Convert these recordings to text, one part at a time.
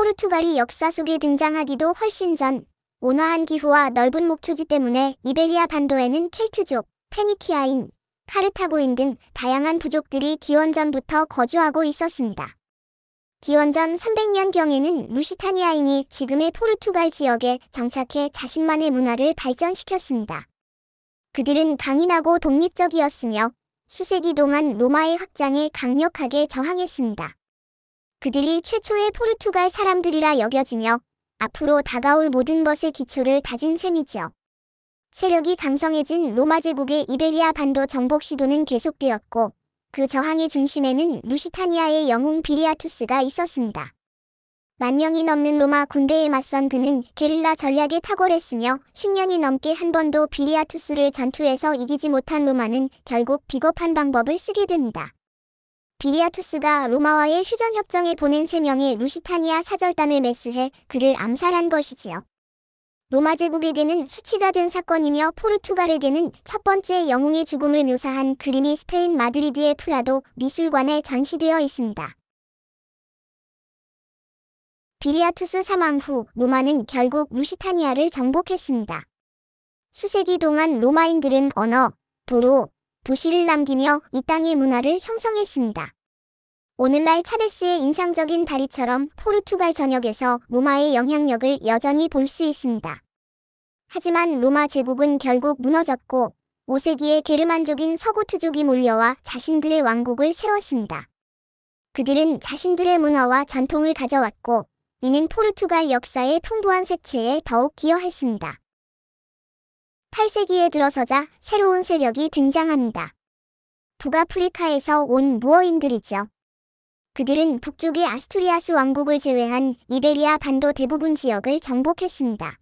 포르투갈이 역사 속에 등장하기도 훨씬 전, 온화한 기후와 넓은 목초지 때문에 이베리아 반도에는 켈트족, 페니키아인, 카르타고인 등 다양한 부족들이 기원전부터 거주하고 있었습니다. 기원전 300년경에는 루시타니아인이 지금의 포르투갈 지역에 정착해 자신만의 문화를 발전시켰습니다. 그들은 강인하고 독립적이었으며 수세기 동안 로마의 확장에 강력하게 저항했습니다. 그들이 최초의 포르투갈 사람들이라 여겨지며 앞으로 다가올 모든 것의 기초를 다진 셈이죠. 세력이 강성해진 로마 제국의 이베리아 반도 정복 시도는 계속되었고 그 저항의 중심에는 루시타니아의 영웅 비리아투스가 있었습니다. 10,000명이 넘는 로마 군대에 맞선 그는 게릴라 전략에 탁월했으며 10년이 넘게 한 번도 비리아투스를 전투에서 이기지 못한 로마는 결국 비겁한 방법을 쓰게 됩니다. 비리아투스가 로마와의 휴전협정에 보낸 3명의 루시타니아 사절단을 매수해 그를 암살한 것이지요. 로마 제국에게는 수치가 된 사건이며 포르투갈에게는 첫 번째 영웅의 죽음을 묘사한 그림이 스페인 마드리드의 프라도 미술관에 전시되어 있습니다. 비리아투스 사망 후 로마는 결국 루시타니아를 정복했습니다. 수세기 동안 로마인들은 언어, 도로, 도시를 남기며 이 땅의 문화를 형성했습니다. 오늘날 차베스의 인상적인 다리처럼 포르투갈 전역에서 로마의 영향력을 여전히 볼 수 있습니다. 하지만 로마 제국은 결국 무너졌고 5세기에 게르만족인 서고트족이 몰려와 자신들의 왕국을 세웠습니다. 그들은 자신들의 문화와 전통을 가져왔고 이는 포르투갈 역사의 풍부한 색채에 더욱 기여했습니다. 8세기에 들어서자 새로운 세력이 등장합니다. 북아프리카에서 온 무어인들이죠. 그들은 북쪽의 아스투리아스 왕국을 제외한 이베리아 반도 대부분 지역을 정복했습니다.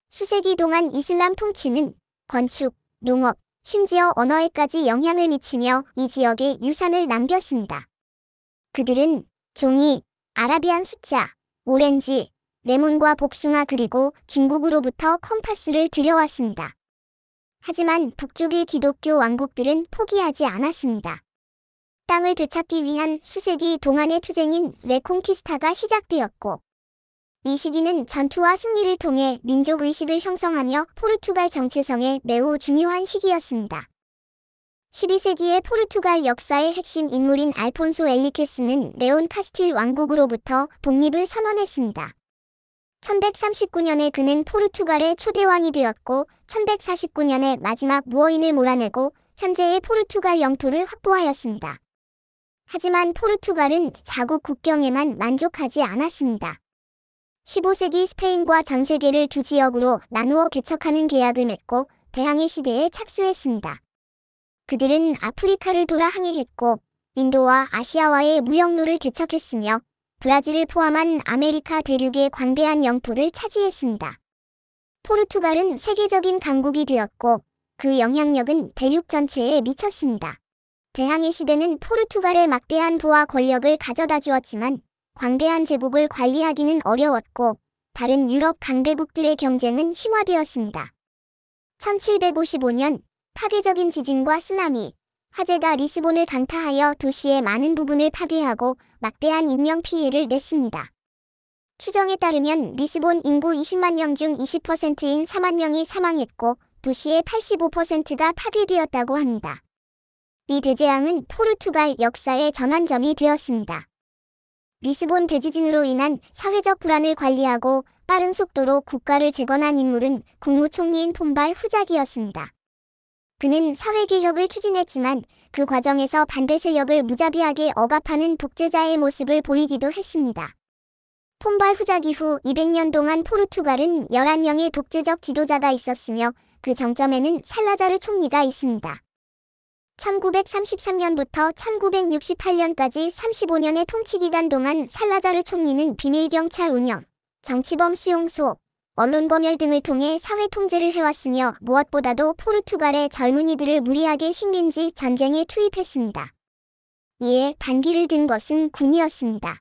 수세기 동안 이슬람 통치는 건축, 농업, 심지어 언어에까지 영향을 미치며 이 지역에 유산을 남겼습니다. 그들은 종이, 아라비안 숫자, 오렌지, 레몬과 복숭아 그리고 중국으로부터 컴파스를 들여왔습니다. 하지만 북쪽의 기독교 왕국들은 포기하지 않았습니다. 땅을 되찾기 위한 수세기 동안의 투쟁인 레콩키스타가 시작되었고 이 시기는 전투와 승리를 통해 민족의식을 형성하며 포르투갈 정체성에 매우 중요한 시기였습니다. 12세기의 포르투갈 역사의 핵심 인물인 알폰소 엘리케스는 레온 카스틸 왕국으로부터 독립을 선언했습니다. 1139년에 그는 포르투갈의 초대왕이 되었고 1149년에 마지막 무어인을 몰아내고 현재의 포르투갈 영토를 확보하였습니다. 하지만 포르투갈은 자국 국경에만 만족하지 않았습니다. 15세기 스페인과 전 세계를 두 지역으로 나누어 개척하는 계약을 맺고 대항해 시대에 착수했습니다. 그들은 아프리카를 돌아 항해했고 인도와 아시아와의 무역로를 개척했으며 브라질을 포함한 아메리카 대륙의 광대한 영토를 차지했습니다. 포르투갈은 세계적인 강국이 되었고 그 영향력은 대륙 전체에 미쳤습니다. 대항해 시대는 포르투갈의 막대한 부와 권력을 가져다 주었지만 광대한 제국을 관리하기는 어려웠고 다른 유럽 강대국들의 경쟁은 심화되었습니다. 1755년 파괴적인 지진과 쓰나미, 화재가 리스본을 강타하여 도시의 많은 부분을 파괴하고 막대한 인명피해를 냈습니다. 추정에 따르면 리스본 인구 20만 명 중 20%인 4만 명이 사망했고 도시의 85%가 파괴되었다고 합니다. 이 대재앙은 포르투갈 역사의 전환점이 되었습니다. 리스본 대지진으로 인한 사회적 불안을 관리하고 빠른 속도로 국가를 재건한 인물은 국무총리인 폼발 후작이었습니다. 그는 사회개혁을 추진했지만 그 과정에서 반대 세력을 무자비하게 억압하는 독재자의 모습을 보이기도 했습니다. 폼발 후작 이후 200년 동안 포르투갈은 11명의 독재적 지도자가 있었으며 그 정점에는 살라자르 총리가 있습니다. 1933년부터 1968년까지 35년의 통치기간 동안 살라자르 총리는 비밀경찰 운영, 정치범 수용소, 언론검열 등을 통해 사회 통제를 해왔으며 무엇보다도 포르투갈의 젊은이들을 무리하게 식민지 전쟁에 투입했습니다. 이에 반기를 든 것은 군이었습니다.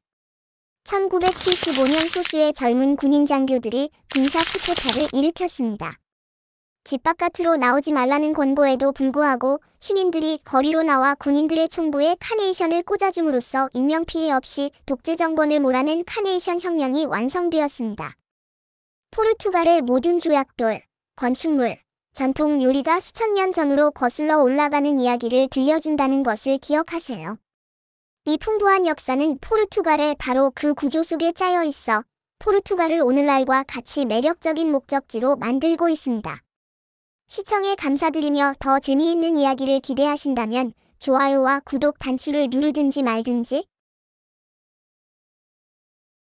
1975년 소수의 젊은 군인 장교들이 군사 쿠데타를 일으켰습니다. 집 바깥으로 나오지 말라는 권고에도 불구하고 시민들이 거리로 나와 군인들의 총부에 카네이션을 꽂아줌으로써 인명피해 없이 독재 정권을 몰아낸 카네이션 혁명이 완성되었습니다. 포르투갈의 모든 조약돌, 건축물, 전통 요리가 수천 년 전으로 거슬러 올라가는 이야기를 들려준다는 것을 기억하세요. 이 풍부한 역사는 포르투갈의 바로 그 구조 속에 짜여 있어 포르투갈을 오늘날과 같이 매력적인 목적지로 만들고 있습니다. 시청에 감사드리며 더 재미있는 이야기를 기대하신다면 좋아요와 구독 단추를 누르든지 말든지